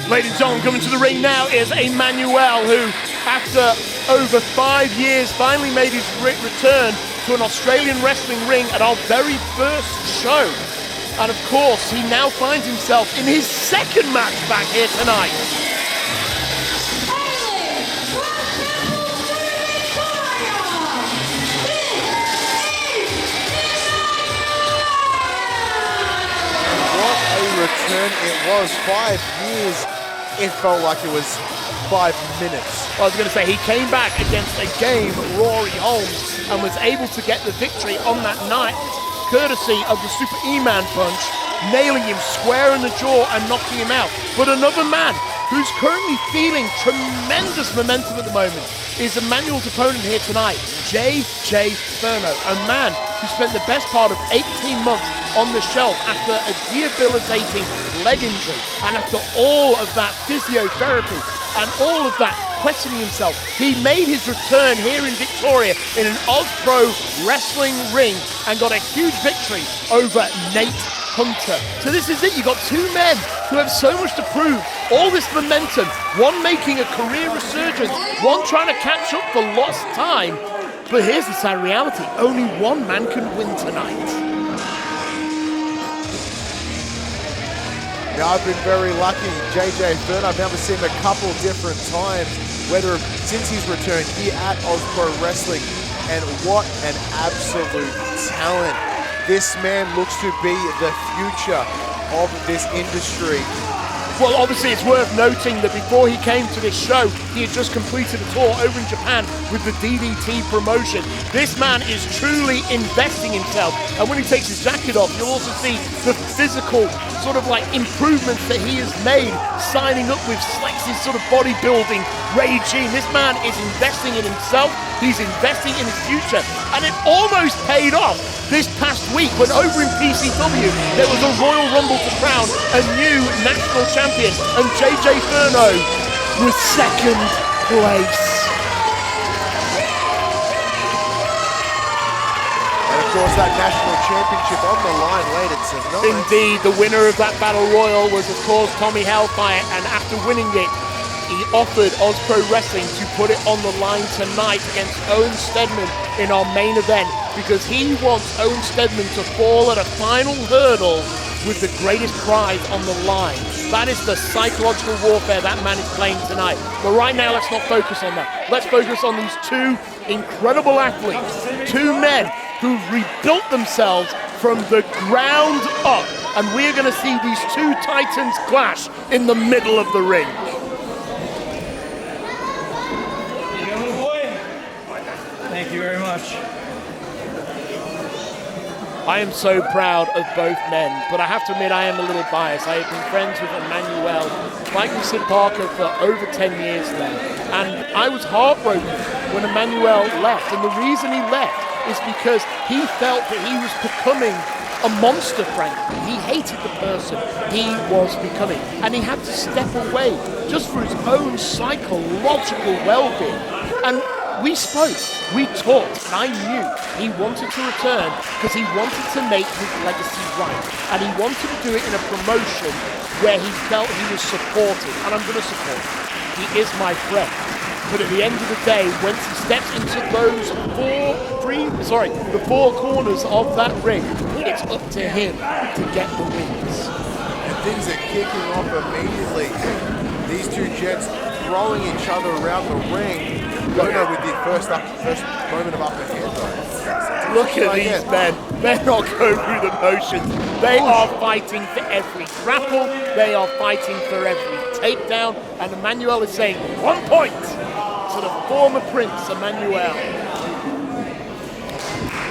Ladies and gentlemen, coming to the ring now is Emmanuel, who, after over 5 years, finally made his return to an Australian wrestling ring at our very first show. And of course, he now finds himself in his second match back here tonight. What a return it was. 5 years. It felt like it was 5 minutes. I was going to say, he came back against a game Rory Holmes and was able to get the victory on that night, courtesy of the Super E-Man punch, nailing him square in the jaw and knocking him out. But another man who's currently feeling tremendous momentum at the moment is Emmanuel's opponent here tonight, JJ Furno, a man who spent the best part of 18 months on the shelf after a debilitating leg injury. And after all of that physiotherapy and all of that questioning himself, he made his return here in Victoria in an Oz-Pro wrestling ring and got a huge victory over Nate Hunter. So this is it, you've got two men who have so much to prove, all this momentum, one making a career resurgence, one trying to catch up for lost time. But here's the sad reality, only one man can win tonight. Yeah, I've been very lucky. JJ Furno, I've now seen him a couple different times, whether since his return here at Oz-Pro Wrestling, and what an absolute talent. This man looks to be the future of this industry. Well, obviously it's worth noting that before he came to this show, he had just completed a tour over in Japan with the DDT promotion. This man is truly investing himself, and when he takes his jacket off, you'll also see the physical sort of like improvements that he has made, signing up with Slex's sort of bodybuilding regime. This man is investing in himself, he's investing in his future, and it almost paid off this past week when over in PCW there was a Royal Rumble to crown a new national champion, and JJ Furno was second place. And of course that national championship on the line later tonight. Indeed, the winner of that Battle Royal was of course Tommy Hellfire, and after winning it, he offered Oz-Pro Wrestling to put it on the line tonight against Owen Stedman in our main event, because he wants Owen Stedman to fall at a final hurdle with the greatest prize on the line. That is the psychological warfare that man is playing tonight. But right now, let's not focus on that. Let's focus on these two incredible athletes, two men who rebuilt themselves from the ground up. And we're going to see these two titans clash in the middle of the ring. Thank you very much. I am so proud of both men, but I have to admit I am a little biased. I have been friends with Emmanuel, like with Sid Parker, for over 10 years now. And I was heartbroken when Emmanuel left. And the reason he left is because he felt that he was becoming a monster, frankly. He hated the person he was becoming. And he had to step away just for his own psychological well-being. And we spoke, we talked, and I knew he wanted to return because he wanted to make his legacy right. And he wanted to do it in a promotion where he felt he was supported. And I'm going to support him. He is my friend. But at the end of the day, once he steps into those the four corners of that ring, it's up to him to get the wins. And things are kicking off immediately. These two jets throwing each other around the ring. Furno with the first moment of upper hand though. Look at these men. They're not going through the motions. They are fighting for every grapple. They are fighting for every takedown. And Emmanuel is saying 1 point to the former Prince, Emmanuel.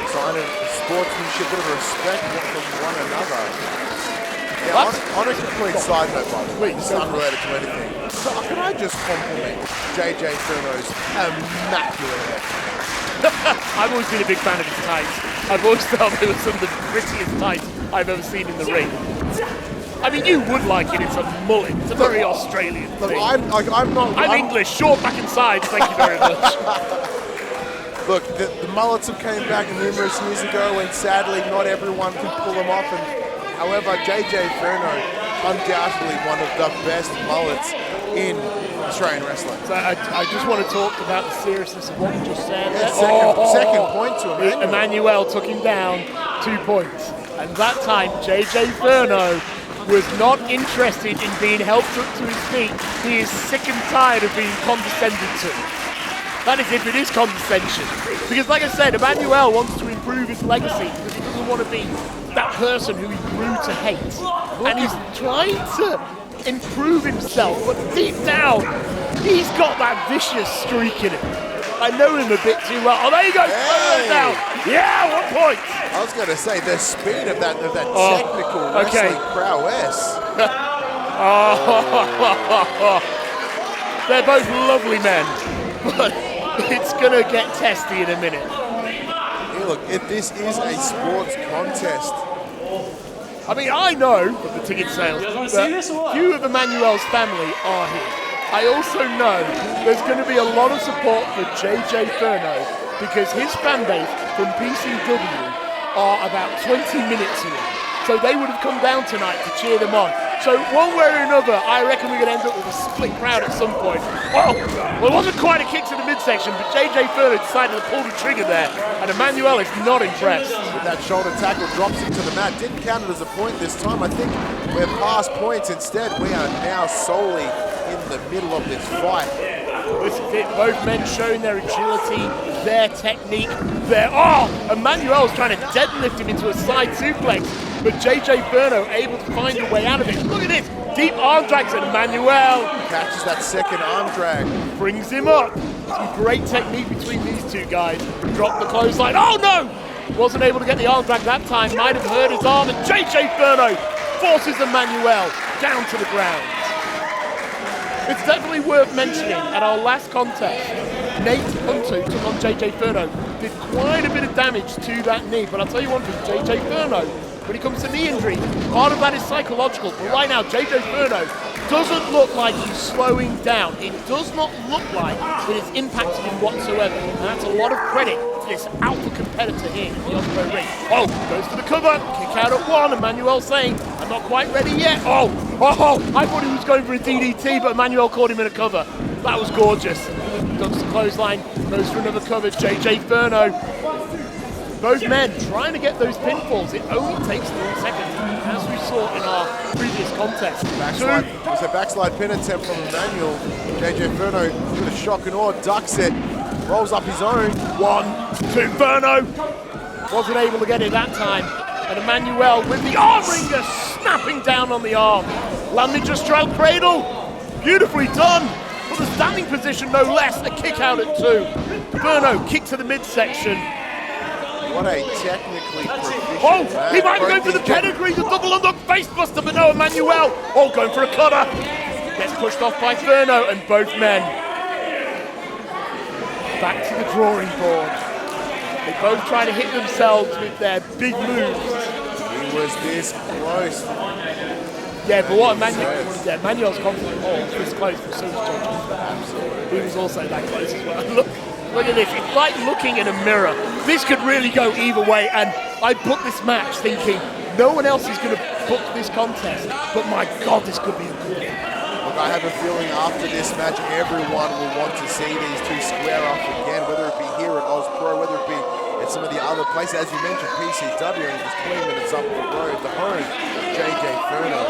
Sign of sportsmanship, bit of respect from one another. Yeah, on a complete side note, by the way, this is unrelated to anything. So can I just compliment JJ Furno's immaculate effort? I've always been a big fan of his tights. I've always felt they were some of the prettiest tights I've ever seen in the ring. I mean, you would like it. It's a mullet. It's a very Australian thing. I'm English, short back and sides. Thank you very much. Look, the mullets have came back numerous years ago, and sadly, not everyone can pull them off. And However, JJ Furno, undoubtedly one of the best mullets in Australian wrestling. So I just want to talk about the seriousness of what you just said. Yeah, second point to Emmanuel. Emmanuel took him down 2 points. And that time, JJ Furno was not interested in being helped up to his feet. He is sick and tired of being condescended to. That is if it is condescension. Because like I said, Emmanuel wants to improve his legacy because he doesn't want to be that person who he grew to hate. And he's trying to improve himself, but deep down, he's got that vicious streak in him. I know him a bit too well. Oh, there you go. Hey. Down. Yeah, 1 point. I was going to say, the speed of that technical wrestling prowess. They're both lovely men, but it's going to get testy in a minute. Hey, look, this is a sports contest. I mean, I know from the ticket sales that few of Emmanuel's family are here. I also know there's going to be a lot of support for JJ Furno because his fan base from PCW are about 20 minutes away. So they would have come down tonight to cheer them on. So one way or another, I reckon we're going to end up with a split crowd at some point. Oh, well, it wasn't quite a kick to the midsection, but JJ Furno decided to pull the trigger there, and Emmanuel is not impressed. With that shoulder tackle, drops him to the mat. Didn't count it as a point this time. I think we're past points. Instead, we are now solely in the middle of this fight. This is it. Both men showing their agility, their technique, Emmanuel's trying to deadlift him into a side suplex, but JJ Furno able to find a way out of it. Look at this. Deep arm drags and Emmanuel Catches that second arm drag. brings him up. Some great technique between these two guys. Drop the clothesline. Oh no! Wasn't able to get the arm drag that time. Might have hurt his arm, and JJ Furno forces Emmanuel down to the ground. It's definitely worth mentioning, at our last contest, Nate Hunter, who took on JJ Furno, did quite a bit of damage to that knee. But I'll tell you one thing, JJ Furno, when it comes to knee injury, part of that is psychological. But right now, JJ Furno doesn't look like he's slowing down. It does not look like it has impacted him whatsoever. And that's a lot of credit to this alpha competitor here in the Osprey ring. Oh, goes for the cover, kick out at one. Emmanuel saying, I'm not quite ready yet. Oh, I thought he was going for a DDT, but Emmanuel caught him in a cover. That was gorgeous. Ducks the clothesline, goes for another cover. JJ Furno. Both men trying to get those pinfalls. It only takes 3 seconds, as we saw in our previous contest. Backslide. It was a backslide pin attempt from Emmanuel. JJ Furno with a shock and awe, ducks it, rolls up his own. 1, 2, Furno. Wasn't able to get it that time. And Emmanuel with the arm wringer snapping down on the arm. Landing just straddle cradle. Beautifully done. For the standing position, no less. A kick out at 2. Furno kick to the midsection. What a technically proficient man. He might be going for the pedigree, the double underhook face buster, but no, Emmanuel. Going for a cutter. Gets pushed off by Furno, and both men back to the drawing board. They both try to hit themselves with their big moves. He was this close. Yeah, but what Emmanuel's confident. This close, but so was JJ. He was also that close as well. Look at this. It's like looking in a mirror. This could really go either way, and I booked this match thinking no one else is going to book this contest, but my God, this could be a good one. Look, I have a feeling after this match, everyone will want to see these two square off again, whether it be here at Ozpro, whether it be at some of the other places. As you mentioned, PCW, and just 20 minutes up the road, the home, JJ Furno.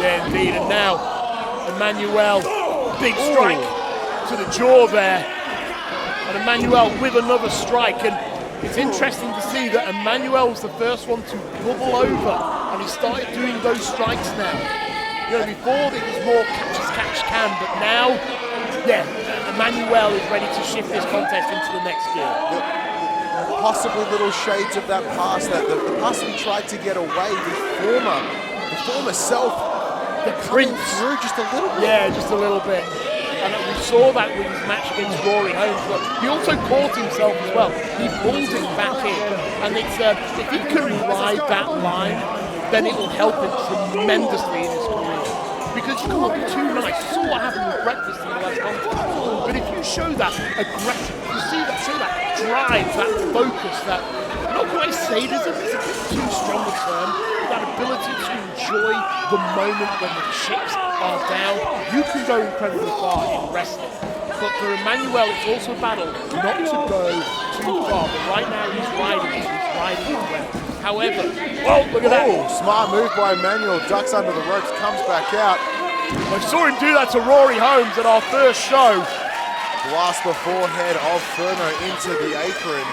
Yeah, indeed. And now, Emmanuel, big strike to the jaw there. And Emmanuel with another strike. And it's interesting to see that Emmanuel was the first one to bubble over. And he started doing those strikes now. You know, before it was more catch as catch can, but now, yeah, Emmanuel is ready to shift this contest into the next gear. Possibly little shades of that past, that the past that he tried to get away, the former self, the Prince through just a little bit. Yeah, just a little bit. And we saw that with his match against Rory Holmes. But he also caught himself as well. He pulled it back in. And it's if he can ride that line, then it will help him tremendously in his career. Because you can't be too nice. You saw what happened with Breakfast in the last contest. But if you show that aggression, you show that drive, that focus, that not quite sadism, it's a bit too strong a term, but that ability to enjoy the moment when the chips are down. You can go incredibly far in wrestling, but for Emmanuel, it's also a battle not to go too far. But right now, he's riding it well. However, look at that. Smart move by Emmanuel, ducks under the ropes, comes back out. I saw him do that to Rory Holmes at our first show. Blast the forehead of Furno into the apron.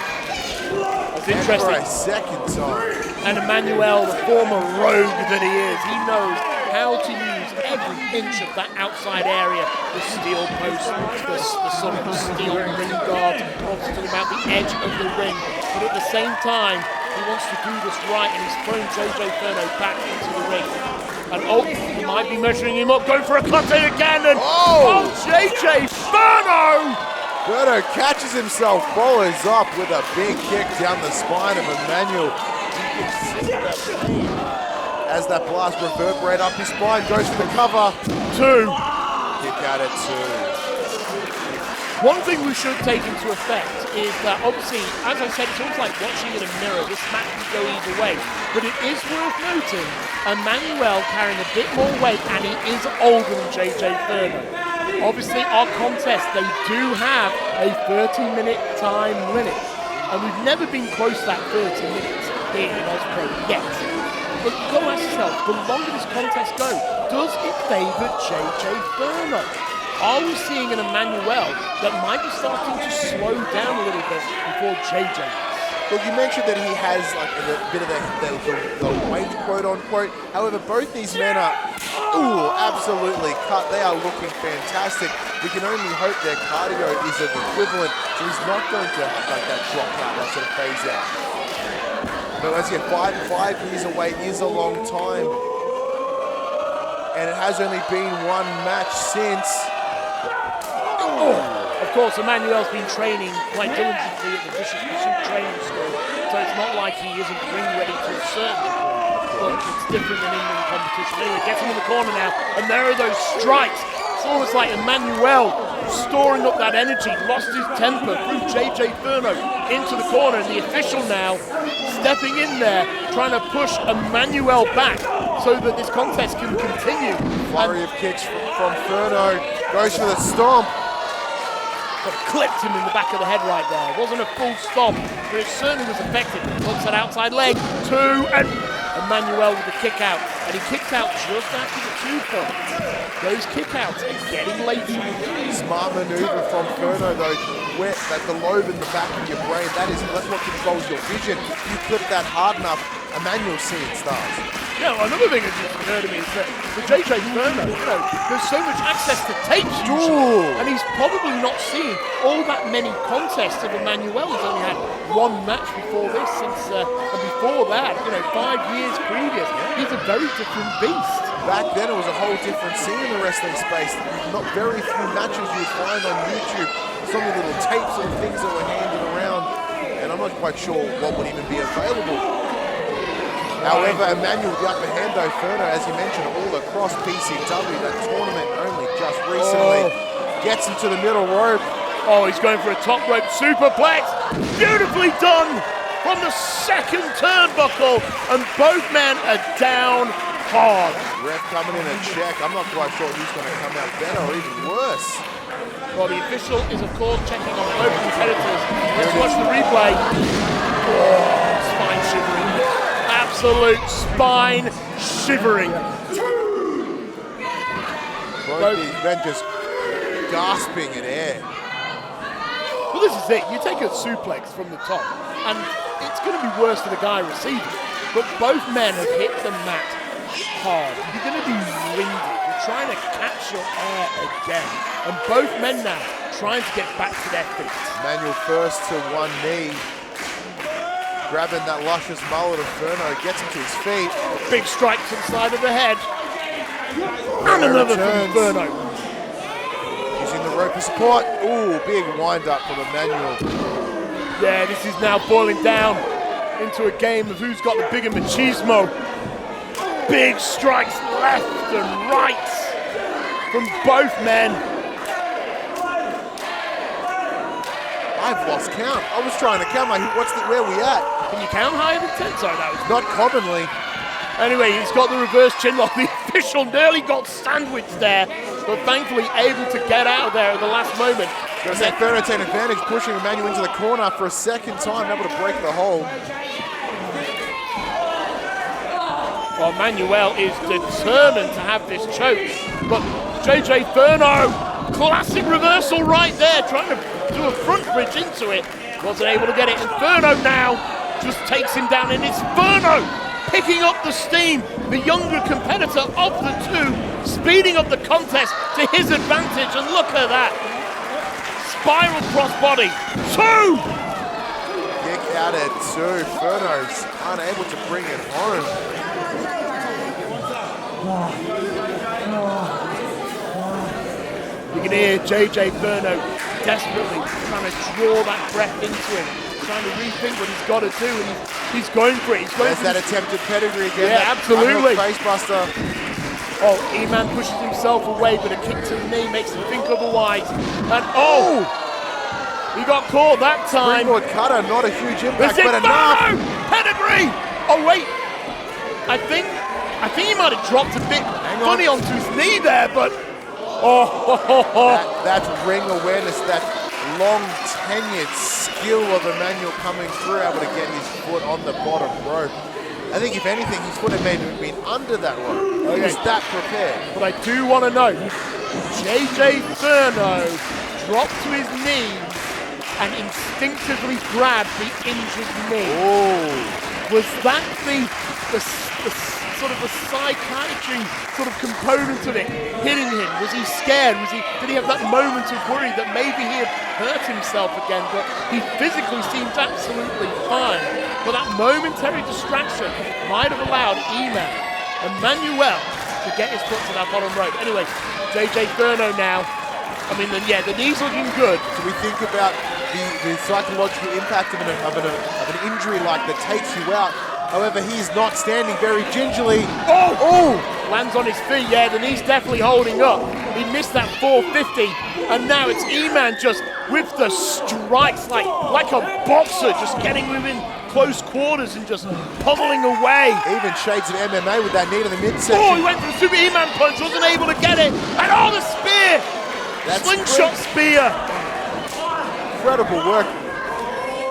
That's interesting. For a second time. And Emmanuel, the former rogue that he is, he knows how to use every inch of that outside area. The steel post, the sort of steel ring guard, obviously about the edge of the ring. But at the same time, he wants to do this right, and he's thrown JJ Furno back into the ring. And he might be measuring him up, going for a clutch again, and JJ Furno! Furno catches himself, follows up with a big kick down the spine of Emmanuel. You can see that pain as that blast reverberates up his spine, goes for the cover. 2. Kick out at 2. One thing we should take into effect is that obviously, as I said, it's almost like watching in a mirror. This match can go either way. But it is worth noting, Emmanuel carrying a bit more weight, and he is older than JJ Furno. Obviously, our contest, they do have a 30-minute time limit. And we've never been close to that 30 minutes here in Osprey yet. But go ask yourself, the longer this contest goes, does it favour JJ Furno? Are we seeing an Emmanuel that might be starting to slow down a little bit before JJ is? Look, you mentioned that he has like a bit of the weight, quote unquote. However, both these men are absolutely cut. They are looking fantastic. We can only hope their cardio is of equivalent, so he's not going to have like that drop out, that sort of phase out. But as you get 5 years away is a long time, and it has only been one match since. Of course, Emmanuel's been training quite diligently at the Vicious Pursuit training school, so it's not like he isn't ring ready to a certain degree, but it's different than England competition. Anyway, gets him in the corner now, and there are those strikes. It's almost like Emmanuel storing up that energy, lost his temper, threw JJ Furno into the corner, and the official now stepping in there, trying to push Emmanuel back so that this contest can continue. Flurry of kicks from Furno, goes for the stomp. But clipped him in the back of the head right there. It wasn't a full stop, but it certainly was effective. Hooks that outside leg, 2, and Emmanuel with the kick out. And he kicks out just after the 2 points. Those kick outs are getting later. Smart maneuver from Furno though, where that the lobe in the back of your brain, that's what controls your vision. You clip that hard enough, Emmanuel seeing stars. Yeah, well, another thing that just occurred to me is that for JJ Furno, there's so much access to tapes usually, and he's probably not seen all that many contests of Emmanuel. He's only had 1 match before this, and before that, 5 years previous. He's a very different beast. Back then, it was a whole different scene in the wrestling space. Not very few matches you'd find on YouTube. So many little tapes and things that were handed around, and I'm not quite sure what would even be available. However, Emmanuel with the upper hand though, Furno, as you mentioned, all across PCW, that tournament only just recently, gets into the middle rope. Oh, he's going for a top rope superplex. Beautifully done from the second turnbuckle, and both men are down hard. Ref coming in a check. I'm not quite sure who's going to come out better or even worse. Well, the official is, of course, checking on both competitors. Let's watch the replay. Spine shivering. Absolute spine shivering. Both these men just gasping in air. Well, this is it. You take a suplex from the top, and it's going to be worse for the guy receiving. But both men have hit the mat hard. You're going to be winded. You're trying to catch your air again. And both men now trying to get back to their feet. Emmanuel first to one knee. Grabbing that luscious mullet of Furno, gets him to his feet. Big strike to the side of the head. And another from Furno. Using the rope for support. Ooh, big wind up from Emmanuel. Yeah, this is now boiling down into a game of who's got the bigger machismo. Big strikes left and right from both men. I I've lost count. I was trying to count. Like, where we at? Can you count higher than 10? Sorry, that was Not commonly. Anyway, he's got the reverse chinlock. The official nearly got sandwiched there, but thankfully able to get out of there at the last moment. Gonna say Furno taking advantage, pushing Emmanuel into the corner for a second time, able to break the hold. Well, Emmanuel is determined to have this choke, but JJ Furno, classic reversal right there, trying to do a front bridge into it. Wasn't able to get it, and Furno now just takes him down, and it's Furno picking up the steam, the younger competitor of the two, speeding up the contest to his advantage, and look at that. Spiral crossbody, 2! Kick out at 2, Furno's unable to bring it home. You can hear JJ Furno desperately trying to draw that breath into him, trying to rethink what he's got to do, and he's going for it. There's that attempted pedigree again. Yeah, absolutely. Facebuster. Oh, E-Man pushes himself away, but a kick to the knee makes him think otherwise. And he got caught that time. Springboard cutter, not a huge impact, but enough. Pedigree! Oh, wait. I think he might have dropped a bit funny onto his knee there, but That's ring awareness, that long tenured skill of Emmanuel coming through, able to get his foot on the bottom rope. I think if anything, his foot had maybe been under that rope. He was that prepared. But I do want to know, JJ Furno dropped to his knees and instinctively grabbed the injured knee. Was that the sort of a psychiatry sort of component of it hitting him? Was he scared? Did he have that moment of worry that maybe he had hurt himself again? But he physically seemed absolutely fine. But that momentary distraction might have allowed Emmanuel to get his foot to that bottom rope. Anyway, JJ Furno now. I mean, the knee's looking good. So we think about the psychological impact of an injury like that takes you out. However, he's not standing very gingerly. Lands on his feet. Yeah, the knee's definitely holding up. He missed that 450, and now it's E-Man just with the strikes like a boxer, just getting within close quarters and just pummeling away. Even shades of MMA with that knee to the midsection. He went for the super E-Man punch, wasn't able to get it, and the spear! Slingshot spear! Incredible work.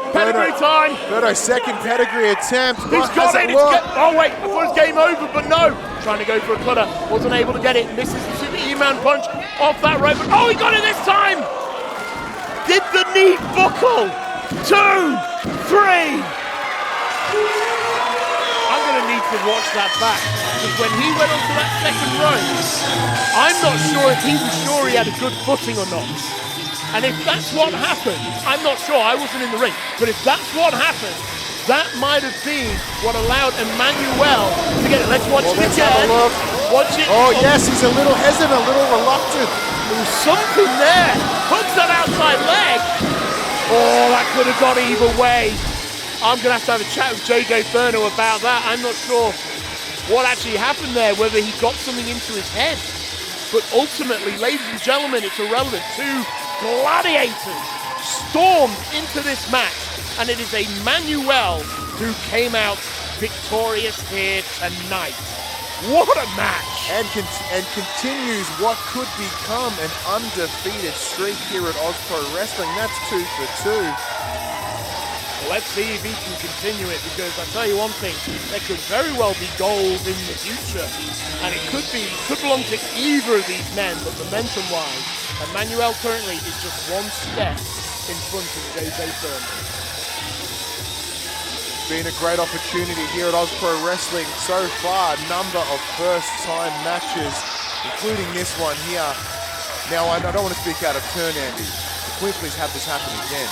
Pedigree time! Furno's second pedigree attempt. He's got it! Oh wait, I thought it was game over, but no! Trying to go for a cutter, wasn't able to get it. Misses the super E-Man punch off that rope. He got it this time! Did the knee buckle? 2, 3! I'm going to need to watch that back, because when he went onto that second rope, I'm not sure if he was sure he had a good footing or not. And if that's what happened, I'm not sure, I wasn't in the ring, but if that's what happened, that might have been what allowed Emmanuel to get it. Let's watch it again. Have a look. Watch it. Yes, he's a little hesitant, a little reluctant. There was something there. Hooks that outside leg. That could have gone either way. I'm going to have a chat with JJ Furno about that. I'm not sure what actually happened there, whether he got something into his head. But ultimately, ladies and gentlemen, it's irrelevant. 2 gladiators stormed into this match, and it is Emmanuel who came out victorious here tonight. What a match! And continues what could become an undefeated streak here at Oz Pro Wrestling. That's 2 for 2. Let's see if he can continue it, because I tell you one thing, there could very well be gold in the future, and it could belong to either of these men, but momentum-wise, Emmanuel currently is just one step in front of JJ Furno. Been a great opportunity here at Oz Pro Wrestling so far. A number of first-time matches, including this one here. Now, I don't want to speak out of turn, Andy. Can we please have this happen again?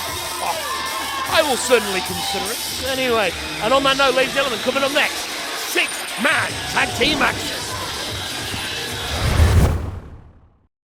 I will certainly consider it. Anyway, and on that note, ladies and gentlemen, coming up next, 6-man tag team action.